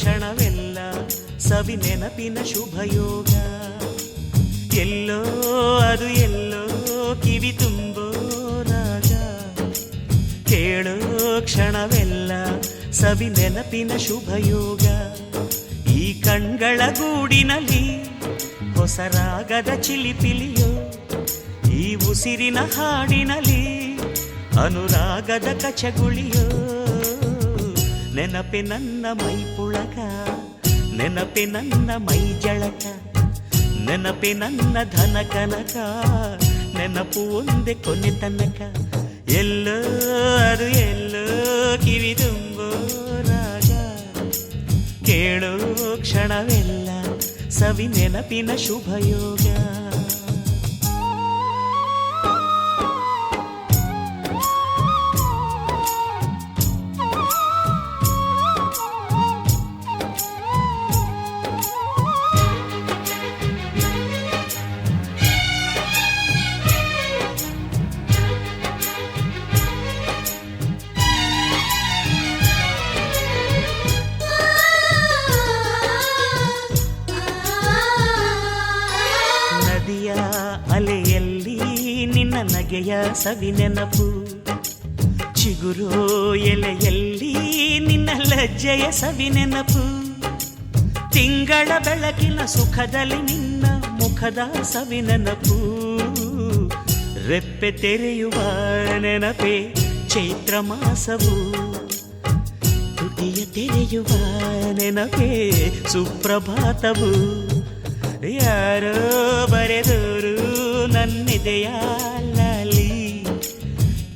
ಕ್ಷಣವೆಲ್ಲ ಸವಿ ನೆನಪಿನ ಶುಭಯೋಗ. ಎಲ್ಲೋ ಅದು ಎಲ್ಲೋ ಕಿವಿ ತುಂಬೋ ರಾಗ, ಕೇಳೋ ಕ್ಷಣವೆಲ್ಲ ಸವಿ ನೆನಪಿನ ಶುಭಯೋಗ. ಈ ಕಣ್ಗಳ ಗೂಡಿನಲ್ಲಿ ಹೊಸ ರಾಗದ ಚಿಲಿಪಿಲಿಯೋ, ಈ ಉಸಿರಿನ ಹಾಡಿನಲ್ಲಿ ಅನುರಾಗದ ಕಚಗುಳಿಯೋ. ನೆನಪೆ ನನ್ನ ಮೈ ಪುಳಕ, ನೆನಪೆ ನನ್ನ ಮೈ ಜಳಕ, ನೆನಪೆ ನನ್ನ ಧನ ಕನಕ, ನೆನಪು ಒಂದೇ ಕೊನೆ ತನಕ. ಎಲ್ಲೋ ಅದು ಎಲ್ಲೋ ಕಿವಿ ತುಂಬೋ ರಾಗ, ಕೇಳೋ ಕ್ಷಣವೆಲ್ಲ ಸವಿ ನೆನಪಿನ ಶುಭಯೋಗ. ಅಲೆಯಲ್ಲಿ ನಿನ್ನ ನಗೆಯ ಸವಿ ನೆನಪು, ಚಿಗುರೋ ಎಲೆಯಲ್ಲಿ ನಿನ್ನ ಲಜ್ಜೆಯ ಸವಿ ನೆನಪು, ತಿಂಗಳ ಬೆಳಕಿನ ಸುಖದಲ್ಲಿ ನಿನ್ನ ಮುಖದ ಸವಿ ನೆನಪು, ರೆಪ್ಪೆ ತೆರೆಯುವ ನೆನಪೇ ಚೈತ್ರ ಮಾಸವು, ತುಟಿಯ ತೆರೆಯುವ ನೆನಪೇ ಸುಪ್ರಭಾತವು. ಯಾರೋ ಬರೆದೋರು ನನ್ನೆದೆಯಲ್ಲಿ,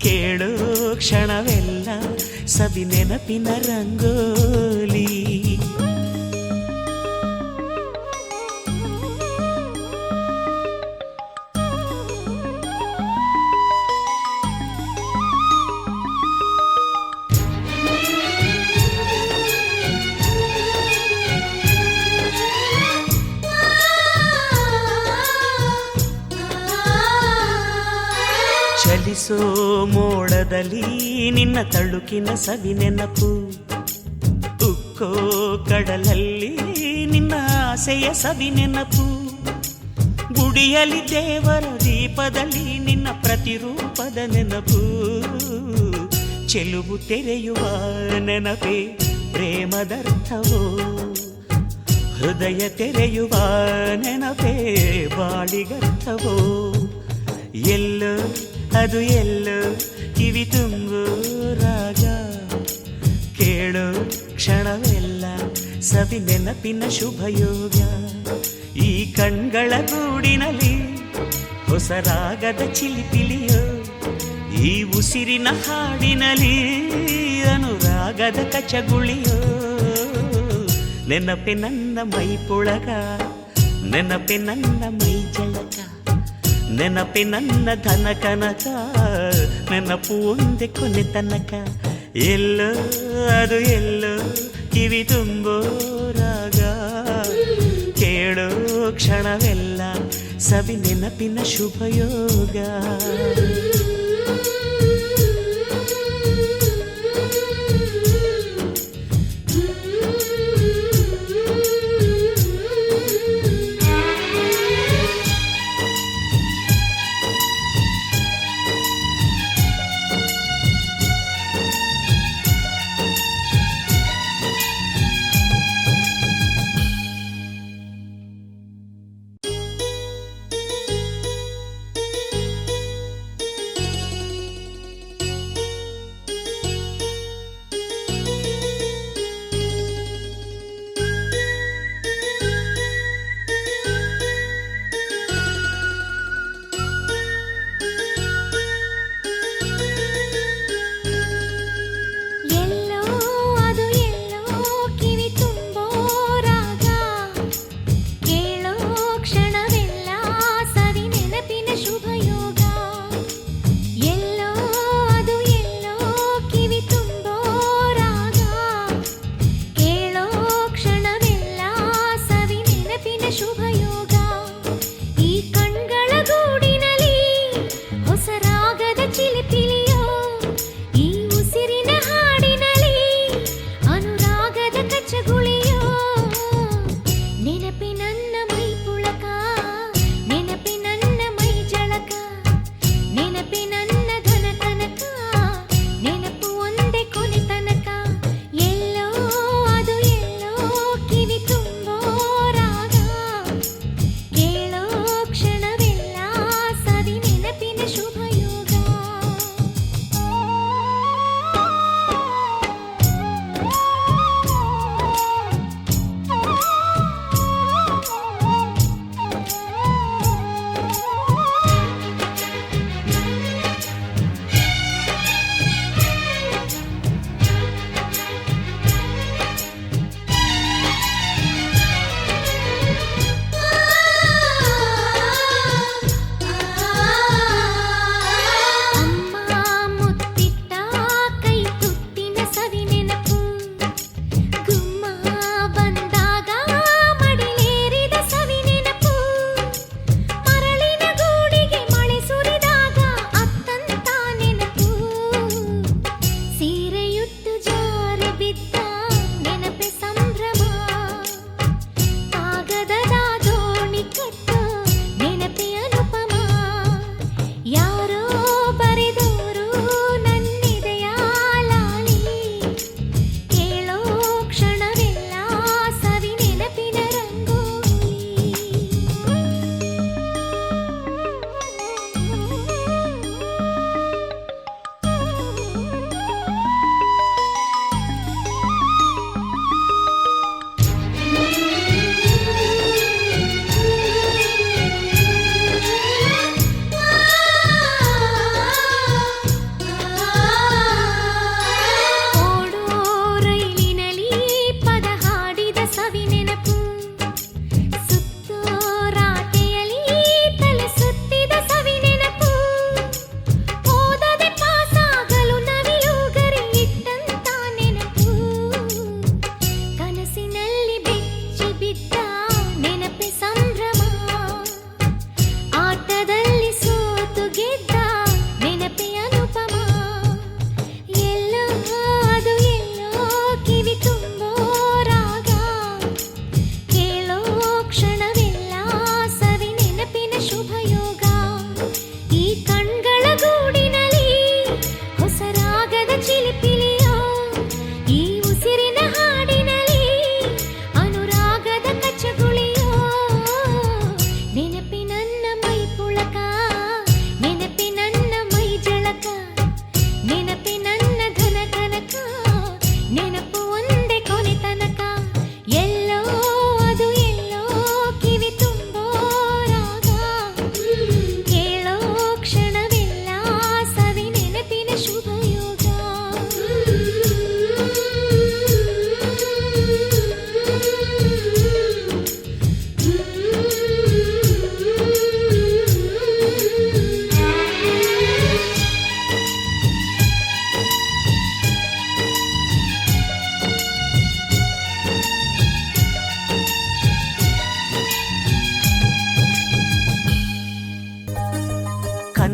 ಕೇಳೋ ಕ್ಷಣವೆಲ್ಲ ಸವಿ ನೆನಪಿನ ರಂಗೋಲಿ. ಚಲಿಸೋ ಮೋಡದಲ್ಲಿ ನಿನ್ನ ತಳುಕಿನ ಸವಿ ನೆನಪು, ಉಕ್ಕೋ ಕಡಲಲ್ಲಿ ನಿನ್ನ ಆಸೆಯ ಸವಿ ನೆನಪು, ಗುಡಿಯಲ್ಲಿ ದೇವರ ದೀಪದಲ್ಲಿ ನಿನ್ನ ಪ್ರತಿರೂಪದ ನೆನಪು, ಚೆಲುವು ತೆರೆಯುವ ನೆನಪೇ ಪ್ರೇಮದರ್ಥವೋ, ಹೃದಯ ತೆರೆಯುವ ನೆನಪೇ ಬಾಳಿಗರ್ಥವೋ. ಎಲ್ಲೋ ಅದು ಎಲ್ಲೋ ಕಿವಿ ತುಂಬೋ ರಾಗ, ಕೇಳೋ ಕ್ಷಣವೆಲ್ಲ ಸವಿ ನೆನಪಿನ ಶುಭಯೋಗ. ಈ ಕಣ್ಗಳ ಗೂಡಿನಲ್ಲಿ ಹೊಸ ರಾಗದ ಚಿಲಿಪಿಲಿಯೋ, ಈ ಉಸಿರಿನ ಹಾಡಿನಲ್ಲಿ ಅನುರಾಗದ ಕಚಗುಳಿಯೋ. ನೆನಪೆ ನನ್ನ ಮೈ ಪುಳಗ, ನೆನಪೆ ನನ್ನ ಮೈ ಜಳಕ, ನೆನಪೆ ನನ್ನ ಧನ ಕನಕ, ನೆನಪು ಒಂದೇ ಕೊನೆ ತನಕ. ಎಲ್ಲೋ ಅದು ಎಲ್ಲೋ ಕಿವಿ ತುಂಬೋ ರಾಗ, ಕೇಳೋ ಕ್ಷಣವೆಲ್ಲ ಸವಿ ನೆನಪಿನ ಶುಭಯೋಗ.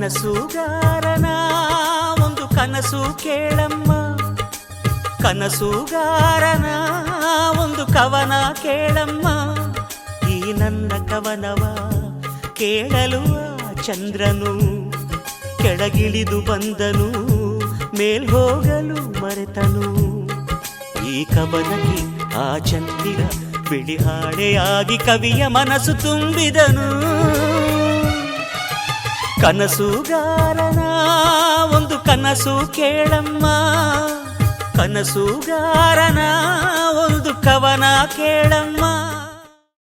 ಕನಸುಗಾರನ ಒಂದು ಕನಸು ಕೇಳಮ್ಮ, ಕನಸುಗಾರನ ಒಂದು ಕವನ ಕೇಳಮ್ಮ. ಈ ನನ್ನ ಕವನವ ಕೇಳಲು ಆ ಚಂದ್ರನು ಕೆಳಗಿಳಿದು ಬಂದನು, ಮೇಲ್ ಹೋಗಲು ಮರೆತನು. ಈ ಕವನಕ್ಕೆ ಆ ಚಂದಿರ ಬಿಳಿ ಹಾಡೆಯಾಗಿ ಕವಿಯ ಮನಸ್ಸು ತುಂಬಿದನು. ಕನಸುಗಾರನ ಒಂದು ಕನಸು ಕೇಳಮ್ಮ, ಕನಸುಗಾರನ ಒಂದು ಕವನ ಕೇಳಮ್ಮ.